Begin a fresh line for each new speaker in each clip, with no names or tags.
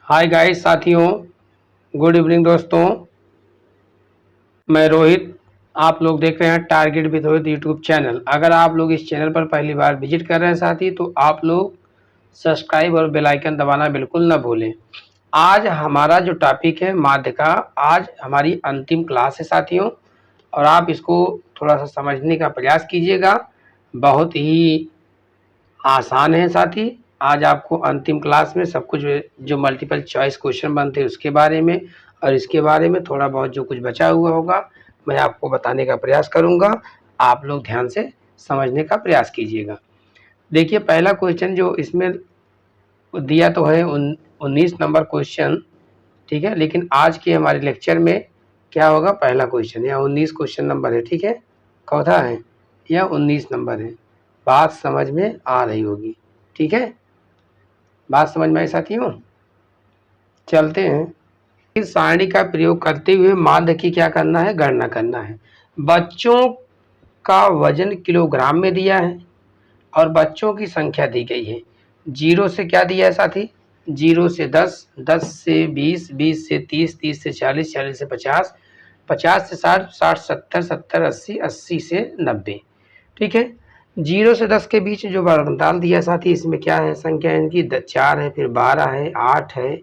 Hi guys साथियों, good evening दोस्तों। मैं रोहित। आप लोग देख रहे हैं target with Rohit YouTube channel. अगर आप लोग इस चैनल पर पहली बार विजिट कर रहे हैं साथी, तो आप लोग सब्सक्राइब और बेल आइकन दबाना बिल्कुल ना भूलें। आज हमारा जो टॉपिक है माध्य का, आज हमारी अंतिम क्लास है साथियों, और आप इसको थोड़ा सा समझने का प्रयास कीजिएगा। बहुत ही आसान है साथी। आज आपको अंतिम क्लास में सब कुछ जो मल्टीपल चॉइस क्वेश्चन बनते हैं उसके बारे में, और इसके बारे में थोड़ा बहुत जो कुछ बचा हुआ होगा मैं आपको बताने का प्रयास करूंगा। आप लोग ध्यान से समझने का प्रयास कीजिएगा। देखिए, पहला क्वेश्चन जो इसमें दिया तो है 19 नंबर क्वेश्चन, ठीक है। लेकिन आज के हमारे लेक्चर में क्या होगा, पहला क्वेश्चन या 19 क्वेश्चन नंबर है, ठीक है। चौथा है या 19 नंबर है। बात समझ में आ रही होगी, ठीक है। बात समझ में आई साथियों। चलते हैं। इस सारणी का प्रयोग करते हुए माध्य की क्या करना है, गणना करना है। बच्चों का वजन किलोग्राम में दिया है और बच्चों की संख्या दी गई है। 0 से क्या दिया है साथी, 0 से 10, 10 से 20, 20 से 30, 30 से 40, 40 से 50, 50 से 60, 60 70, 70 80, 80 से 90, ठीक है। 0 से 10 के बीच जो वर्गमूल दिया साथी, इसमें क्या है, संख्या इनकी 4 है, फिर 12 है, 8 है,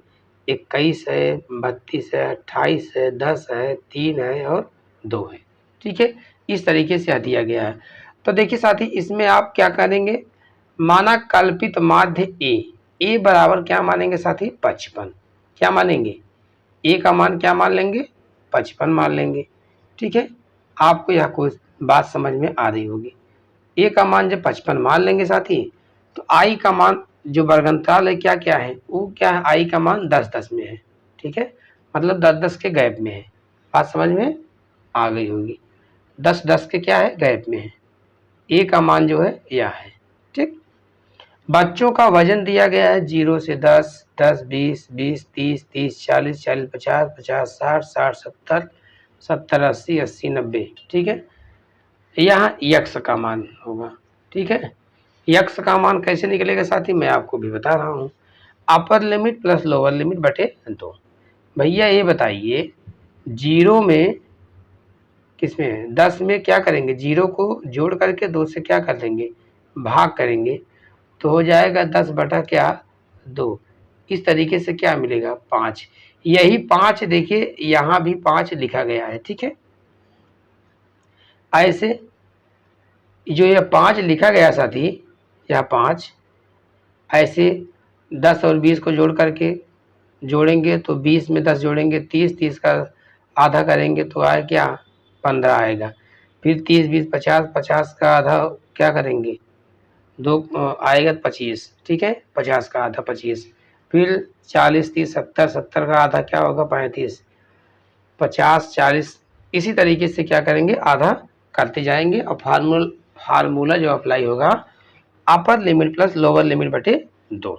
21 है, 32 है, 28 है, 10 है, 3 है और 2 है, ठीक है। इस तरीके से दिया गया है। तो देखिए साथी, इसमें आप क्या करेंगे, माना कल्पित माध्य ए बराबर क्या मानेंगे साथी, 55। क्या मानेंगे, ए का मान क्या मान लेंगे, 55 मान लेंगे, ठीक है। आपको यह कोई बात समझ में आ रही होगी। ए का मान जब 55 मान लेंगे साथी, तो आई का मान जो वर्गंतराल है क्या क्या है, वो क्या है, आई का मान 10-10 में है, ठीक है। मतलब 10-10 के गैप में है। बात समझ में आ गई होगी। 10-10 के क्या है, गैप में है। ए का मान जो है यह है, ठीक। बच्चों का वजन दिया गया है 0 से 10, 10 20, 20 30, 30 40, 40 50, 50 60, 60 70, 70 80, 80 90, ठीक है। यहाँ यक्स का मान होगा, ठीक है। यक्स का मान कैसे निकलेगा साथी, मैं आपको भी बता रहा हूँ। Upper limit plus lower limit बटे 2। भैया ये बताइए, 0 में किसमें, 10 में क्या करेंगे, 0 को जोड़ करके 2 से क्या कर लेंगे, भाग करेंगे, तो हो जाएगा 10 बटा क्या, 2। इस तरीके से क्या मिलेगा, 5। यही 5 देखिए यहाँ भी 5 लिखा गया है, ठीक है। ऐसे जो यह 5 लिखा गया साथी, यह 5 ऐसे 10 और 20 को जोड़ करके जोड़ेंगे तो 20 में 10 जोड़ेंगे 30, 30 का आधा करेंगे तो आए क्या, 15 आएगा। फिर 30 20 50, 50 का आधा क्या करेंगे, दो आएगा 25, ठीक है। 50 का आधा 25, फिर 40 30 70, 70 का आधा क्या होगा, 35, 50 40, इसी तरीके से क्या करेंगे, आधा करते जाएंगे। और फार्मूला जो अप्लाई होगा, upper limit plus lower limit बटे 2,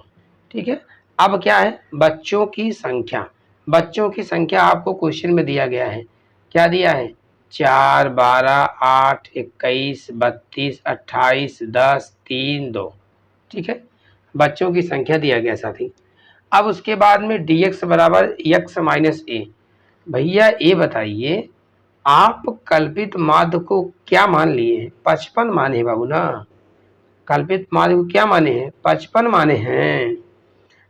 ठीक है। अब क्या है, बच्चों की संख्या। बच्चों की संख्या आपको क्वेश्चन में दिया गया है, क्या दिया है, 4 12 8 21 32 28 10 3 2, ठीक है। बच्चों की संख्या दिया गया साथी। अब उसके बाद में dx बराबर x माइनस ए। भैया ये बताइए, आप कल्पित माध्य को क्या मान लिए हैं, 55 माने बाबू ना। कल्पित माध्य को क्या माने हैं, 55 माने हैं।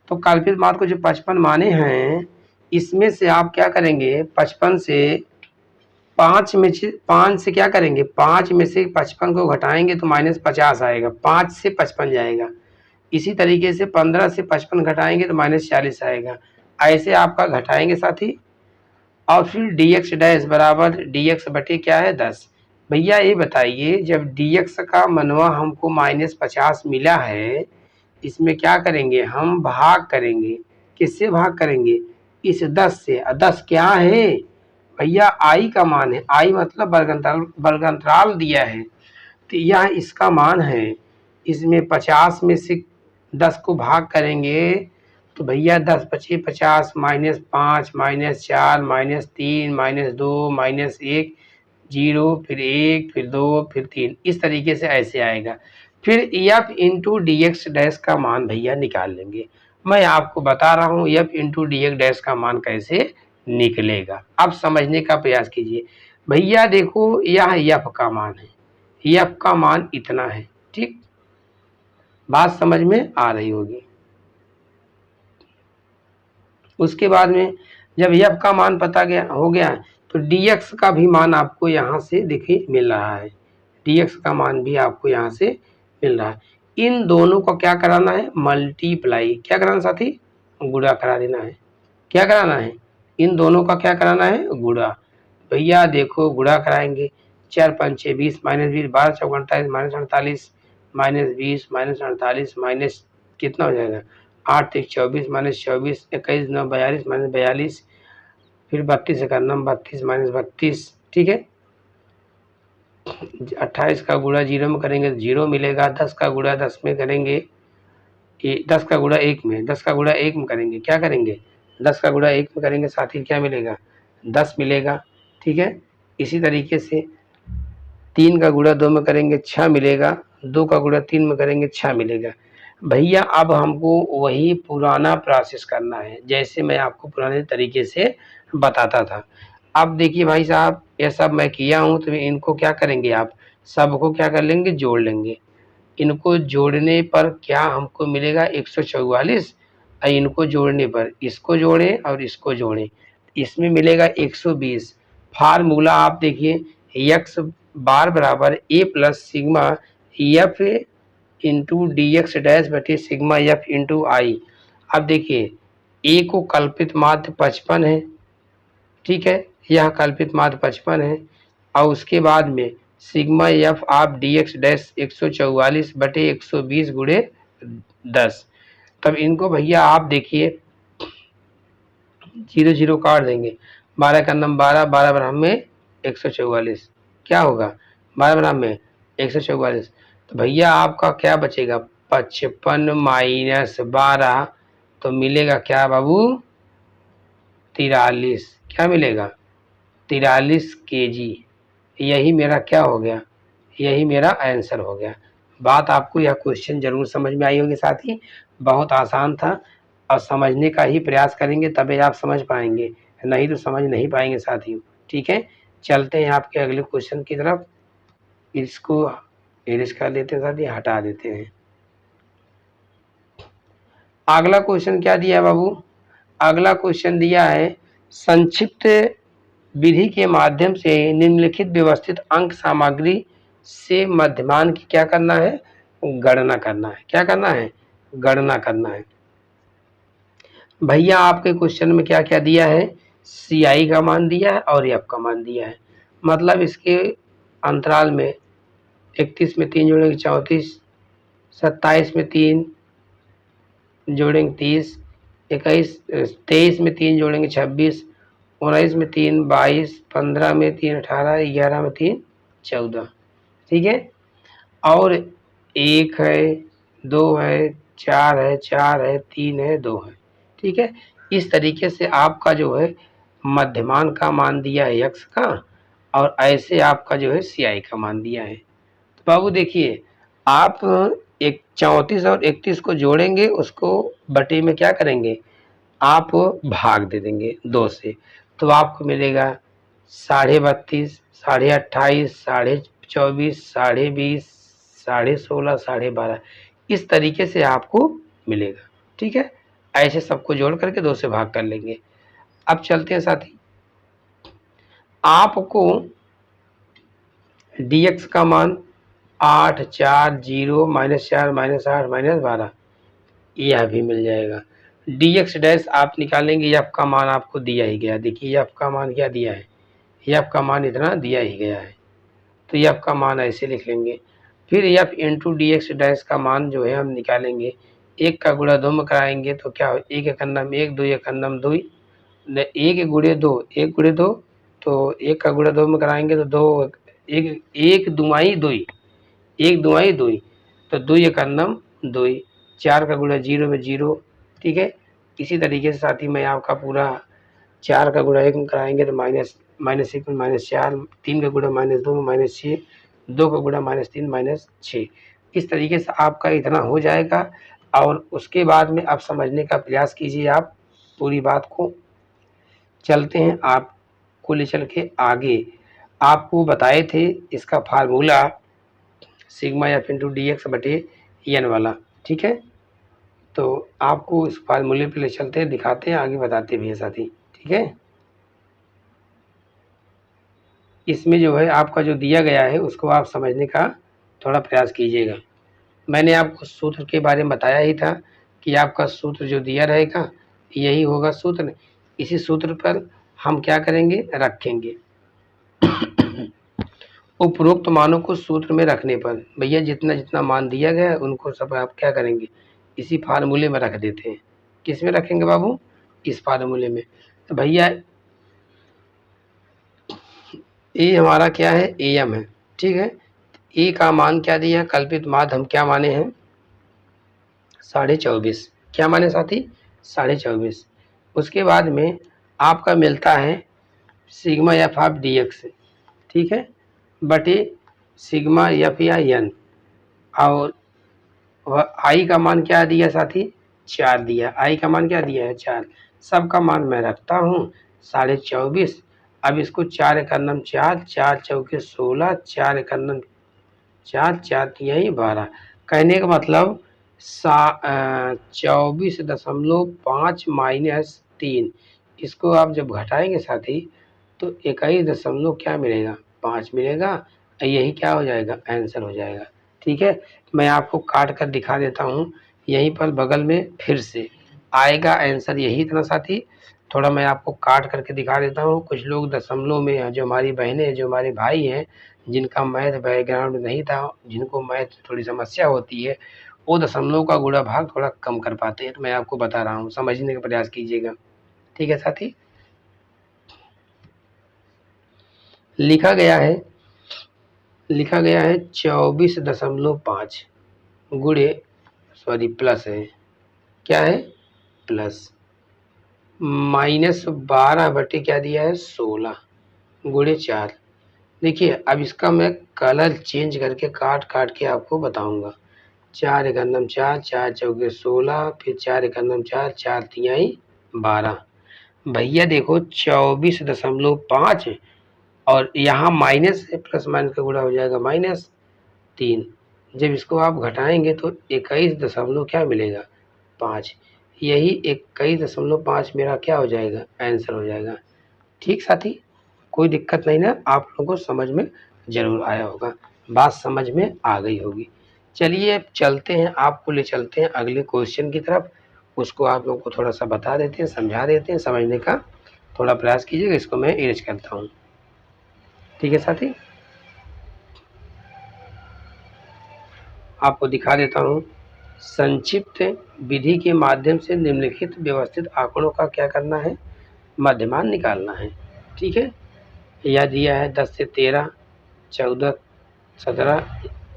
तो कल्पित माध्य को जो 55 माने हैं, इसमें से आप क्या करेंगे, 55 से 5 से क्या करेंगे, 5 में से 55 को घटाएंगे तो -50 आएगा, 5 से 55 जाएगा। इसी तरीके से 15 से 55 घटाएंगे तो -40 आएगा। ऐसे आपका घटाएंगे साथी। और फिर dx डैश बराबर dx बटे क्या है, 10। भैया ये बताइए, जब dx का मनवा हमको -50 मिला है, इसमें क्या करेंगे, हम भाग करेंगे। किससे भाग करेंगे, इस 10 से। 10 क्या है भैया, आई का मान है। आई मतलब वर्गंतराल दिया है, तो यह इसका मान है। इसमें 50 में से 10 को भाग करेंगे तो भैया 10 पचे 50, -5 -4 -3 -2 -1, 0 फिर 1 फिर 2 फिर 3, इस तरीके से ऐसे आएगा। फिर F into D X dash का मान भैया निकाल लेंगे। मैं आपको बता रहा हूँ f into D X dash का मान कैसे निकलेगा। अब समझने का प्रयास कीजिए। भैया देखो यह f का मान है, f का मान इतना है, ठीक, बात समझ में आ रही होगी। उसके बाद में जब f का मान पता हो गया तो dx का भी मान आपको यहाँ से देखिए मिल रहा है, dx का मान भी आपको यहाँ से मिल रहा है। इन दोनों को क्या कराना है, मल्टीप्लाई, क्या कराना साथी, गुणा करा देना है। क्या कराना है, इन दोनों का क्या कराना है, गुणा। भैया देखो गुणा कराएंगे, 4 5 6 20 माइनस 20 12 चौक 48 माइनस 48 माइनस 20 माइनस 48 माइनस कितना हो जाएगा 8 1 24 माइनस 24 21 9 42 माइनस 42 फिर 32 एक 32 माइनस 32, ठीक है। 28 का गुणा 0 में करेंगे तो 0 मिलेगा, 10 का गुणा 10 में करेंगे, 10 का गुणा 1 में, 10 का गुणा 1 में करेंगे, क्या करेंगे 10 का गुणा 1 में करेंगे साथ ही क्या मिलेगा 10 मिलेगा, ठीक है। इसी तरीके से 3 का गुणा 2 में करेंगे 6 मिलेगा, 2 का गुणा 3 में करेंगे 6 मिलेगा। भैया अब हमको वही पुराना प्रोसेस करना है जैसे मैं आपको पुराने तरीके से बताता था। अब देखिए भाई साहब ये सब मैं किया हूँ तो इनको क्या करेंगे आप सबको क्या कर लेंगे जोड़ लेंगे। इनको जोड़ने पर क्या हमको मिलेगा 144 और इनको जोड़ने पर इसको जोड़ें और इसको जोड़ें इसमें मिलेगा 120। फार्मूला आप देखिए एक्स बार बराबर A plus sigma F into D X dash बटे सिग्मा एफ इंटू आई। अब देखिए ए को कल्पित माध्य 55 है, ठीक है, यह कल्पित माध्य 55 है और उसके बाद में सिग्मा एफ आप डी एक्स डैश 144 बटे 120 गुणे 10। तब इनको भैया आप देखिए 0 0 काट देंगे, 12 का नम 12 12 बराबर में 144 क्या होगा 12 बराबर में 144। तो भैया आपका क्या बचेगा 55 माइनस 12 तो मिलेगा क्या बाबू 43, क्या मिलेगा 43 kg। यही मेरा क्या हो गया, यही मेरा आंसर हो गया। बात आपको यह क्वेश्चन जरूर समझ में आई होगी साथी, बहुत आसान था और समझने का ही प्रयास करेंगे तभी आप समझ पाएंगे, नहीं तो समझ नहीं पाएंगे साथियों, ठीक है। चलते हैं आपके अगले क्वेश्चन की तरफ, इसको इरेज कर देते हैं साथी, हटा देते हैं। अगला क्वेश्चन क्या दिया है बाबू, अगला क्वेश्चन दिया है संक्षिप्त विधि के माध्यम से निम्नलिखित व्यवस्थित अंक सामग्री से मध्यमान की क्या करना है, गणना करना है। क्या करना है, गणना करना है। भैया आपके क्वेश्चन में क्या क्या दिया है, सी आई का मान दिया है और एफ का मान दिया है, मतलब इसके अंतराल में 31 में 3 जोड़ेंगे 34, 27 में 3 जोड़ेंगे 30, 21 23 में 3 जोड़ेंगे 26, 19 में 3 22, 15 में 3 18, 11 में 3 14, ठीक है। और 1 है 2 है 4 है 4 है 3 है 2 है, ठीक है। इस तरीके से आपका जो है मध्यमान का मान दिया है x का और ऐसे आपका जो है सी आई का मान दिया है। तो बाबू देखिए आप 34 और 31 को जोड़ेंगे, उसको बटे में क्या करेंगे आप भाग दे देंगे 2 से, तो आपको मिलेगा 32.5, 28.5, 24.5, 20.5, 16.5, 12.5, इस तरीके से आपको मिलेगा, ठीक है। ऐसे सबको जोड़ करके 2 से भाग कर लेंगे। अब चलते हैं साथी, आपको dx का मान 8 4 0 -4 -8 -12 यह भी मिल जाएगा। dx डैश आप निकालेंगे, f का मान आपको दिया ही गया, देखिए f का मान क्या दिया है, f का मान इतना दिया ही गया है, तो f का मान ऐसे लिख लेंगे। फिर f into D X dash का मान जो है हम निकालेंगे, 1 का गुणा 2 में कराएंगे तो क्या हो 1 एक अन्नम 1 2 एक अन्नम 2, 1 गुणे 2 1 गुणे 2, तो 1 का गुणा 2 में कराएंगे तो 2 1 1 दुआई 2, 1 दुआई 2, तो 2 एक अन्नम 2, 4 का गुणा 0 में 0, ठीक है। इसी तरीके से साथ ही मैं आपका पूरा 4 का गुणा 1 में कराएंगे तो -1 में -4, 3 का गुणा -2 में -6, 2 का गुणा -3 -6, इस तरीके से आपका इतना हो जाएगा। और उसके बाद में अब समझने का प्रयास कीजिए आप पूरी बात को। चलते हैं आपको ले चल के आगे। आपको बताए थे इसका formula sigma F into D x बटे एन वाला, ठीक है। तो आपको इस फार्मूले पे ले चलते हैं, दिखाते हैं, आगे बताते भी हैं साथी, ठीक है। इसमें जो है आपका जो दिया गया है उसको आप समझने का थोड़ा प्रयास कीजिएगा। मैंने आपको सूत्र के बारे में बताया ही था कि आपका सूत्र जो दिया रहेगा यही होगा सूत्र। इसी सूत्र पर हम क्या करेंगे, रखेंगे। उपरोक्त मानों को सूत्र में रखने पर भैया जितना जितना मान दिया गया है उनको सब आप क्या करेंगे, इसी फार्मूले में रख देते हैं। किस में रखेंगे बाबू, इस फार्मूले में। तो भैया ए हमारा क्या है, ए एम है, ठीक है। ए का मान क्या दिया है, कल्पित माध्य हम क्या माने हैं, 24.5। क्या माने साथी, 24.5। उसके बाद में आपका मिलता है sigma F of D x, ठीक है, बटे सिग्मा एफ या एन। और वह आई का मान क्या दिया साथी, 4 दिया। आई का मान क्या दिया है, 4। सबका मान मैं रखता हूँ 24.5। अब इसको 4 एक नम 4, 4 चौके 16, 4 एक नम 4, 4 तिहाई 12। कहने का मतलब 24.5 माइनस 3। इसको आप जब घटाएंगे साथी तो 21 क्या मिलेगा, 5 मिलेगा। यही क्या हो जाएगा, आंसर हो जाएगा, ठीक है। मैं आपको काट कर दिखा देता हूँ यहीं पर बगल में, फिर से आएगा आंसर यही इतना साथी। थोड़ा मैं आपको काट करके दिखा देता हूँ। कुछ लोग दशमलव में हैं, जो हमारी बहनें हैं, जो हमारे भाई हैं, जिनका मैथ बैकग्राउंड नहीं था, जिनको मैथ थोड़ी समस्या होती है, वो दशमलव का गुणा भाग थोड़ा कम कर पाते हैं। तो मैं आपको बता रहा हूँ, समझने का प्रयास कीजिएगा, ठीक है साथी। लिखा गया है 24.5 गुणे, सॉरी प्लस है, क्या है, प्लस -12 बटे क्या दिया है, 16 गुणे 4। देखिए अब इसका मैं कलर चेंज करके काट काट के आपको बताऊंगा। 4 एक नम 4, 4 चौके 16, फिर 4 एक नम 4, 4 तिहाई 12। भैया देखो 24.5 और यहाँ माइनस है, प्लस माइनस का गुणा हो जाएगा -3। जब इसको आप घटाएंगे तो 21 क्या मिलेगा, 5। यही 21.5 मेरा क्या हो जाएगा, आंसर हो जाएगा, ठीक साथी। कोई दिक्कत नहीं ना, आप लोगों को समझ में जरूर आया होगा, बात समझ में आ गई होगी। चलिए अब चलते हैं, आपको ले चलते हैं अगले क्वेश्चन की तरफ। उसको आप लोगों को थोड़ा सा बता देते हैं, समझा देते हैं, समझने का थोड़ा प्रयास कीजिएगा। इसको मैं इरेज करता हूँ, ठीक है साथी। आपको दिखा देता हूँ। संक्षिप्त विधि के माध्यम से निम्नलिखित व्यवस्थित आंकड़ों का क्या करना है, मध्यमान निकालना है, ठीक है। यह दिया है 10 से 13, 14, 17,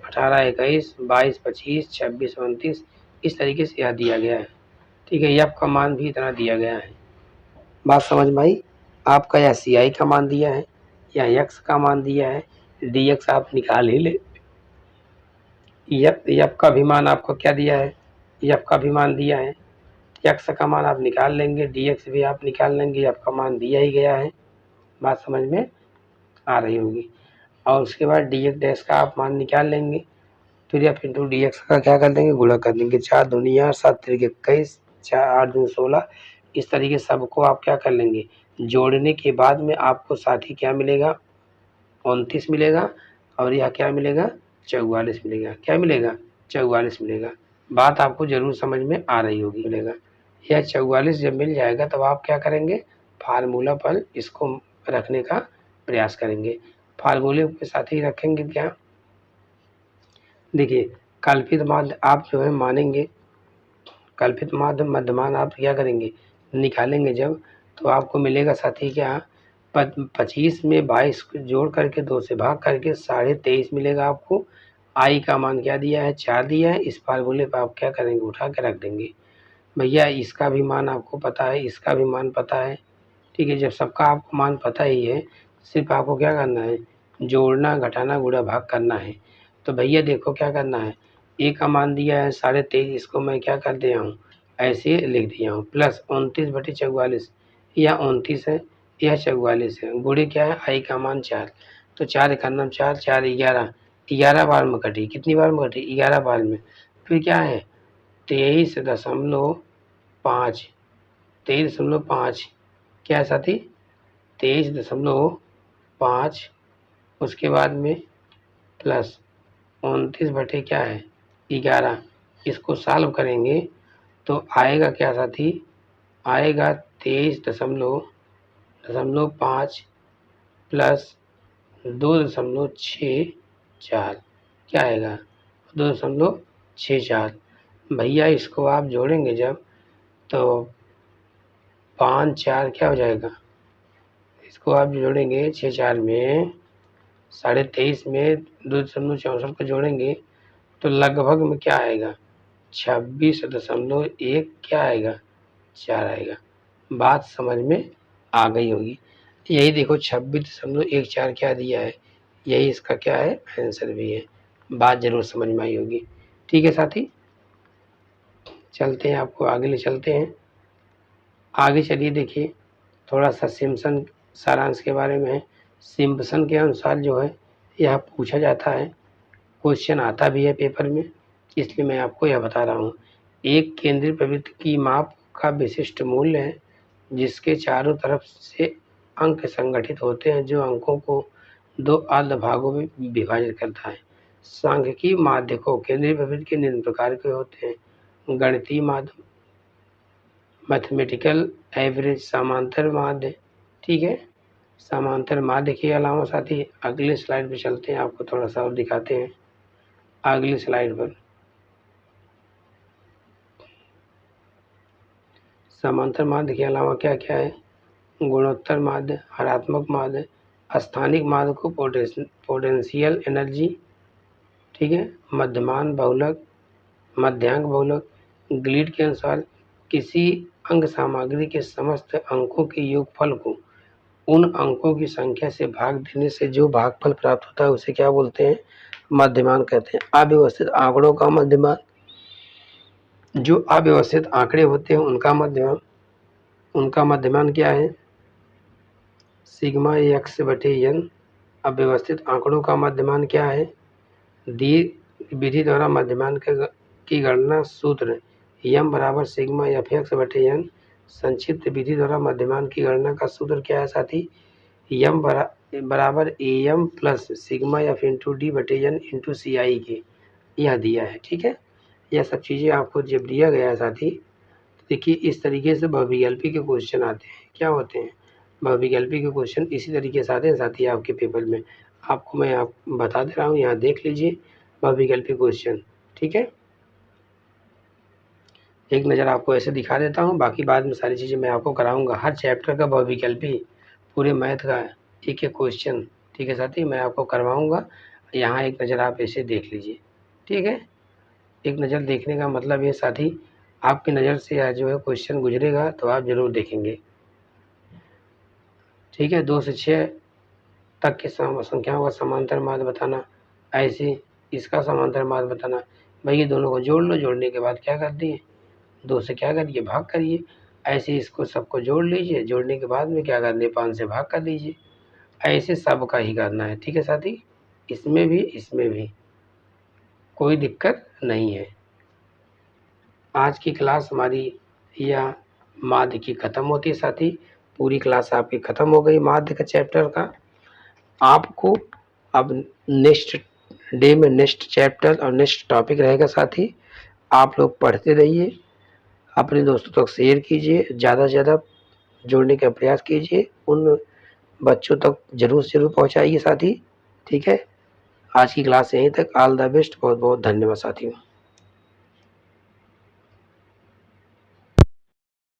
18, 21, 22, 25, 26, 29, इस तरीके से यह दिया गया है, ठीक है। एफ का मान भी इतना दिया गया है, बात समझ में आई। आपका यह सी आई का मान दिया है, या एक्स का मान दिया है, डी एक्स आप निकाल ही ले। एफ का भी मान आपको क्या दिया है, एफ का भी मान दिया है, एक्स का मान आप निकाल लेंगे, डी एक्स भी आप निकाल लेंगे, एफ का मान दिया ही गया है, बात समझ में आ रही होगी। और उसके बाद डी एक्स डैश का आप मान निकाल लेंगे, फिर एफ इंटू डी एक्स का क्या कर देंगे, गुणा कर देंगे। 4 दूनी 8, 7 तिरिक 21, 4 8 दूनी 16, इस तरीके सबको आप क्या कर लेंगे, जोड़ने के बाद में आपको साथ ही क्या मिलेगा, 29 मिलेगा। और यह क्या मिलेगा, 44 मिलेगा। क्या मिलेगा, 44 मिलेगा। बात आपको जरूर समझ में आ रही होगी। मिलेगा यह 44 जब मिल जाएगा तब आप क्या करेंगे, फार्मूला पर इसको रखने का प्रयास करेंगे। फार्मूले के साथ ही रखेंगे क्या, देखिए कल्पित माध्य आप जो है मानेंगे, कल्पित माध्य मध्यमान आप क्या करेंगे, निकालेंगे जब, तो आपको मिलेगा साथी क्या, 25 में 22 को जोड़ करके 2 से भाग करके 23.5 मिलेगा आपको। आई का मान क्या दिया है, 4 दिया है। इस फार्मूले पर आप क्या करेंगे, उठा के रख देंगे। भैया इसका भी मान आपको पता है, इसका भी मान पता है, ठीक है। जब सबका आपको मान पता ही है, सिर्फ आपको क्या करना है, जोड़ना घटाना गुणा भाग करना है। तो भैया देखो क्या करना है, ए का मान दिया है 23.5, इसको मैं क्या कर दिया हूँ, ऐसे लिख दिया हूँ, प्लस 29/44, यह 29 है, यह 44 है, गुणे क्या है, आई का मान 4, तो 4 का नाम 4, 4 11, 11 बार में कटी, कितनी बार में कटी, 11 बार में, फिर क्या है 23.5, 23.5 क्या है साथी, 23.5, उसके बाद में प्लस 29 बटे क्या है 11, इसको सॉल्व करेंगे तो आएगा क्या साथी, आएगा 23.5 प्लस 2.64, क्या आएगा 2.64। भैया इसको आप जोड़ेंगे जब तो 5 4 क्या हो जाएगा, इसको आप जोड़ेंगे 6 4 में 23.5 में 2.64 को जोड़ेंगे तो लगभग में क्या आएगा 26.1 क्या आएगा 4 आएगा। बात समझ में आ गई होगी। यही देखो 26.14 क्या दिया है, यही इसका क्या है आंसर भी है। बात जरूर समझ में आई होगी। ठीक है साथी, चलते हैं, आपको आगे ले चलते हैं। आगे चलिए, देखिए थोड़ा सा सिम्पसन सारांश के बारे में है। सिम्पसन के अनुसार जो है यह पूछा जाता है, क्वेश्चन आता भी है पेपर में, इसलिए मैं आपको यह बता रहा हूँ। एक केंद्रीय प्रवृत्ति की माप का विशिष्ट मूल्य है जिसके चारों तरफ से अंक संगठित होते हैं, जो अंकों को 2 अर्ध भागों में विभाजित करता है। सांख्यिकीय माध्य को केंद्रीय प्रवृत्ति के निम्न प्रकार के होते हैं: गणितीय माध्य, मैथमेटिकल एवरेज, समांतर माध्य। ठीक है, समांतर माध्य के अलावा साथी अगले स्लाइड पे चलते हैं, आपको थोड़ा सा और दिखाते हैं। अगली स्लाइड पर समांतर माध्य के अलावा क्या क्या है, गुणोत्तर माध्य, हरात्मक माध्य, स्थानिक माध्य को पोटेंशियल एनर्जी, ठीक है, मध्यमान बहुलक, मध्यांक बहुलक। ग्लिड के अनुसार किसी अंक सामग्री के समस्त अंकों के योगफल को उन अंकों की संख्या से भाग देने से जो भागफल प्राप्त होता है उसे क्या बोलते हैं, मध्यमान कहते हैं। अव्यवस्थित आंकड़ों का मध्यमान, जो अव्यवस्थित आंकड़े होते हैं उनका मध्यमान क्या है, सिग्मा एक्स बटे एन। अव्यवस्थित आंकड़ों का मध्यमान क्या है, दी विधि द्वारा मध्यमान की गणना सूत्र यम बराबर सिग्मा एफ एक्स बटे एन। संक्षिप्त विधि द्वारा मध्यमान की गणना का सूत्र क्या है साथी, यम बराबर A M plus sigma F into D बटे N into C I K, यह दिया है। ठीक है, यह सब चीज़ें आपको जब दिया गया है साथी, देखिए इस तरीके से बहुविकल्पी के क्वेश्चन आते हैं। क्या होते हैं, बहुविकल्पी के क्वेश्चन इसी तरीके से आते हैं साथी आपके पेपर में। आपको मैं बता दे रहा हूँ, यहाँ देख लीजिए बहुविकल्पी क्वेश्चन। ठीक है, एक नज़र आपको ऐसे दिखा देता हूँ, बाकी बाद में सारी चीज़ें मैं आपको कराऊंगा। हर चैप्टर का बहुविकल्पी, पूरे मैथ का एक एक क्वेश्चन, ठीक है साथी, मैं आपको करवाऊँगा। यहाँ एक नज़र आप ऐसे देख लीजिए। ठीक है, एक नज़र देखने का मतलब ये साथी, आपकी नज़र से जो है क्वेश्चन गुजरेगा तो आप ज़रूर देखेंगे। ठीक है, 2 से 6 तक की संख्याओं का समांतर माध्य बताना, ऐसे इसका समांतर माध्य बताना। भाई ये दोनों को जोड़ लो, जोड़ने के बाद क्या कर दिए, 2 से क्या करिए भाग करिए। ऐसे इसको सबको जोड़ लीजिए, जोड़ने के बाद में क्या कर दिए 5 से भाग कर दीजिए। ऐसे सब का ही करना है। ठीक है साथी, इसमें भी कोई दिक्कत नहीं है। आज की क्लास हमारी या माध्य की ख़त्म होती है साथी, पूरी क्लास आपकी ख़त्म हो गई माध्य का चैप्टर का। आपको अब नेक्स्ट डे में नेक्स्ट चैप्टर और नेक्स्ट टॉपिक रहेगा साथी। आप लोग पढ़ते रहिए, अपने दोस्तों तक शेयर कीजिए, ज़्यादा से ज़्यादा जोड़ने का प्रयास कीजिए, उन बच्चों तक ज़रूर से ज़रूर पहुँचाइए साथी। ठीक है, आज की क्लास यहीं तक। ऑल द बेस्ट, बहुत बहुत धन्यवाद साथियों।